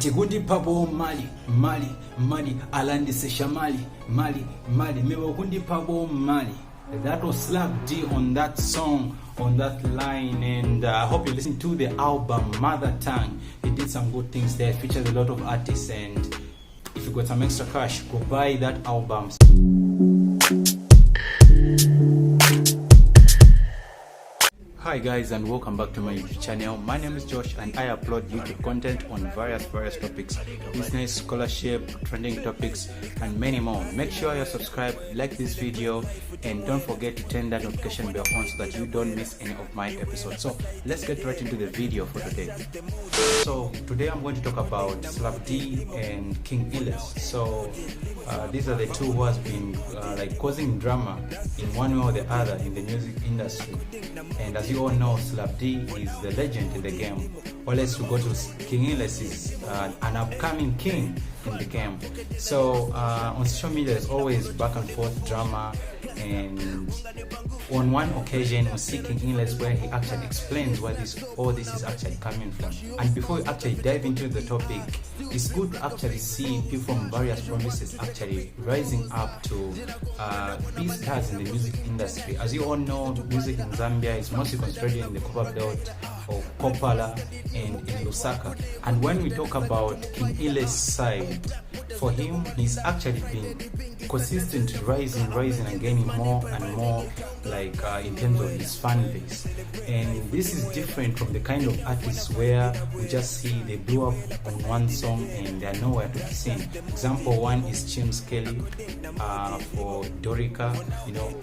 ati gundi pabo mali alandi se shamali mali mebo gundi pabo mali. That was Slap D on that song, on that line, and I hope you listen to the album Mother Tongue. He did some good things there, featured a lot of artists, and if you got some extra cash, go buy that album. Hi guys, and welcome back to my YouTube channel. My name is Josh and I upload YouTube content on various topics: business, scholarship, trending topics, and many more. Make sure you subscribe, like this video, and don't forget to turn that notification bell on so that you don't miss any of my episodes. So let's get right into the video for today. So today I'm going to talk about Slap D and King Illest. So these are the two who has been like causing drama in one way or the other in the music industry. And as you all know, Slap D is the legend in the game. Or let's go to King Illest is an upcoming king in the game. So on social media there's always back and forth drama, and on one occasion we see King Illest where he actually explains where all this is actually coming from. And before we actually dive into the topic, it's good to actually see people from various provinces actually rising up to be stars in the music industry. As you all know, music in Zambia is mostly concentrated in the Copper Belt of Kampala and in Lusaka. And when we talk about King Illest's side, for him, he's actually been consistently rising and gaining more and more, like in terms of his fan base. And this is different from the kind of artists where we just see they blew up on one song and they're nowhere to be seen. Example one is Kelly for Dorica,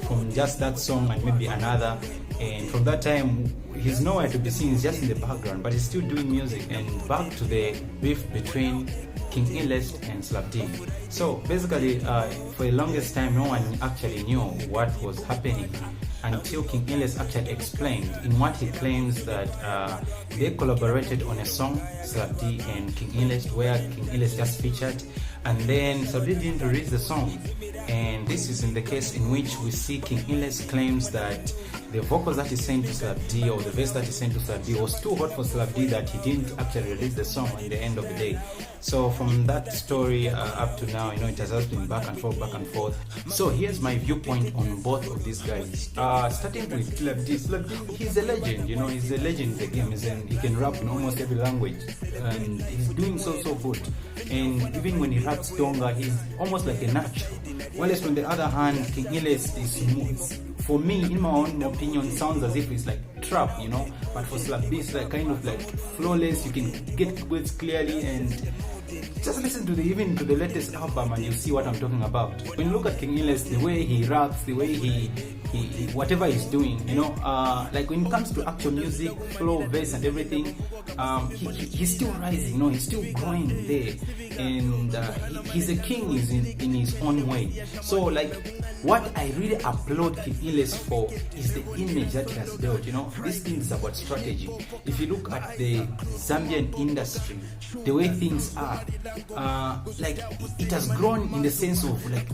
from just that song and maybe another, and from that time he's nowhere to be seen, he's just in the background, but he's still doing music. And back to the beef between King Illest and Slap D. So basically, for the longest time, no one actually knew what was happening until King Illest actually explained in what he claims that they collaborated on a song, Slap D and King Illest, where King Illest just featured, and then Slap D didn't release the song. And this is in the case in which we see King Illest claims that the vocals that he sent to Slap D, or the verse that he sent to Slap D, was too hot for Slap D that he didn't actually release the song at the end of the day. So from that story up to now, it has just been back and forth. So here's my viewpoint on both of these guys. Starting with Slap D, he's a legend, he's a legend in the game. He can rap in almost every language, and he's doing so good. And even when he raps Tonga, he's almost like a natural. Whereas on the other hand, King Illest is smooth. For me, in my own opinion, sounds as if it's like trap, but for Slap D, it's like kind of like flawless. You can get words clearly, and just listen to the latest album and you see what I'm talking about. When you look at King Illest, the way he raps, the way he whatever he's doing, like when it comes to actual music, flow, verse and everything, he's still rising, he's still growing there, and he's a king in his own way. So like, what I really applaud King Illest for is the image that he has built. This thing is about strategy. If you look at the Zambian industry, the way things are, like it has grown in the sense of like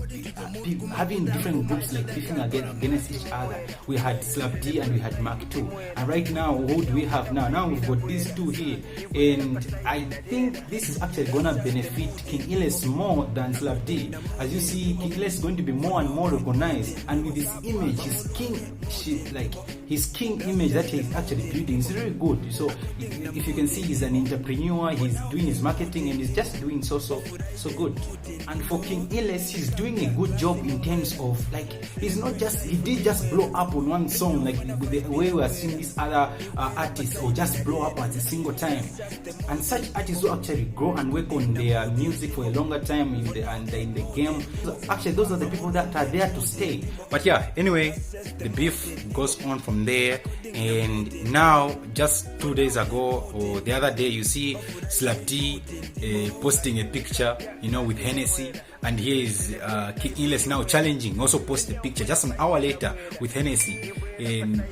having different groups like beefing against each other. We had Slap D and we had Mark II, and right now who do we have now? Now we've got these two here, and I think this is actually gonna benefit King Illest more than Slap D. As you see, King Illest is going to be more and more recognized, and with his image, his king image that he's actually building is really good. So if you can see, he's an entrepreneur, he's doing his marketing, and he's just doing so good. And for King Illest, he's doing a good job in terms of like, he did just blow up on one song like the way we are seeing these other artists, or just blow up at a single time. And such artists who actually grow and work on their music for a longer time in the game. So actually, those are the people that are there to stay. But yeah, anyway, the beef goes on from there, and now just 2 days ago or the other day, you see Slap D posting a picture, with Hennessy, and here is King Illest now challenging, also post a picture just an hour later with Hennessy, and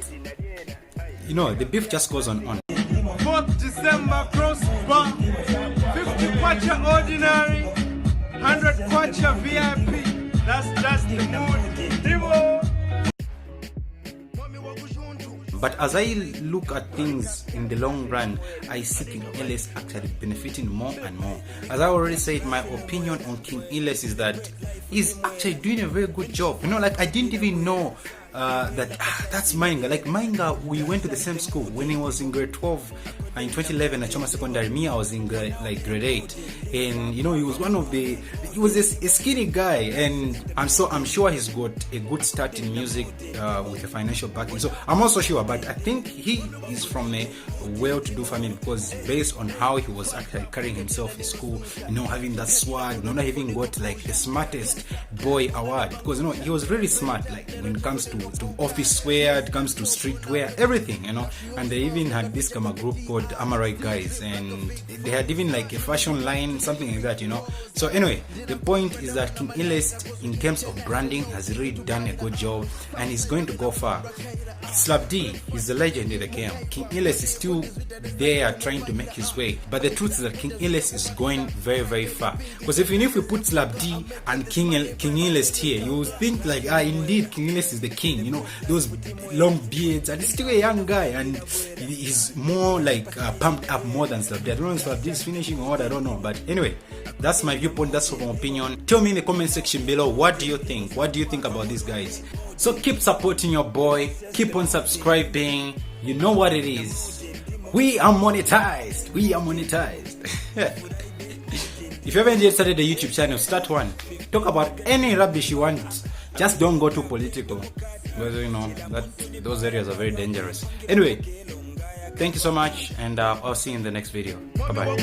the beef just goes on. 4th December crossbar, 50 kwacha ordinary, 100 kwacha VIP. That's the mood. But as I look at things in the long run, I see King Illest actually benefiting more and more. As I already said, my opinion on King Illest is that he's actually doing a very good job. You know, like I didn't even know that's Mainga. Like Mainga, we went to the same school when he was in grade 12 in 2011 at Choma Secondary. Me, I was in grade 8, and you know, he was a skinny guy, and I'm sure he's got a good start in music with a financial backing. So I'm also sure, but I think he is from a well-to-do family, because based on how he was actually carrying himself in school, you know, having that swag, you know, not even got like the smartest boy award, because you know, he was really smart, like when it comes to office wear, it comes to street wear, everything, you know. And they even had this kind of group called Amarai Guys, and they had even like a fashion line, something like that, you know. So anyway, the point is that King Illest, in terms of branding, has really done a good job, and he's going to go far. Slap D is the legend in the game. King Illest is still there trying to make his way, but the truth is that King Illest is going very, very far. Because even if we put Slap D and King Illest here, you would think like, indeed King Illest is the king, you know, those long beards, and he's still a young guy, and he's more like pumped up more than Slap D. I don't know if Slap D is finishing or what, I don't know, but anyway, that's my viewpoint, that's my opinion. Tell me in the comment section below, what do you think? What do you think about these guys? So keep supporting your boy, keep on subscribing. You know what it is. We are monetized. We are monetized. If you haven't yet started a YouTube channel, start one. Talk about any rubbish you want. Just don't go too political, because you know that those areas are very dangerous. Anyway, thank you so much, and I'll see you in the next video. Bye bye.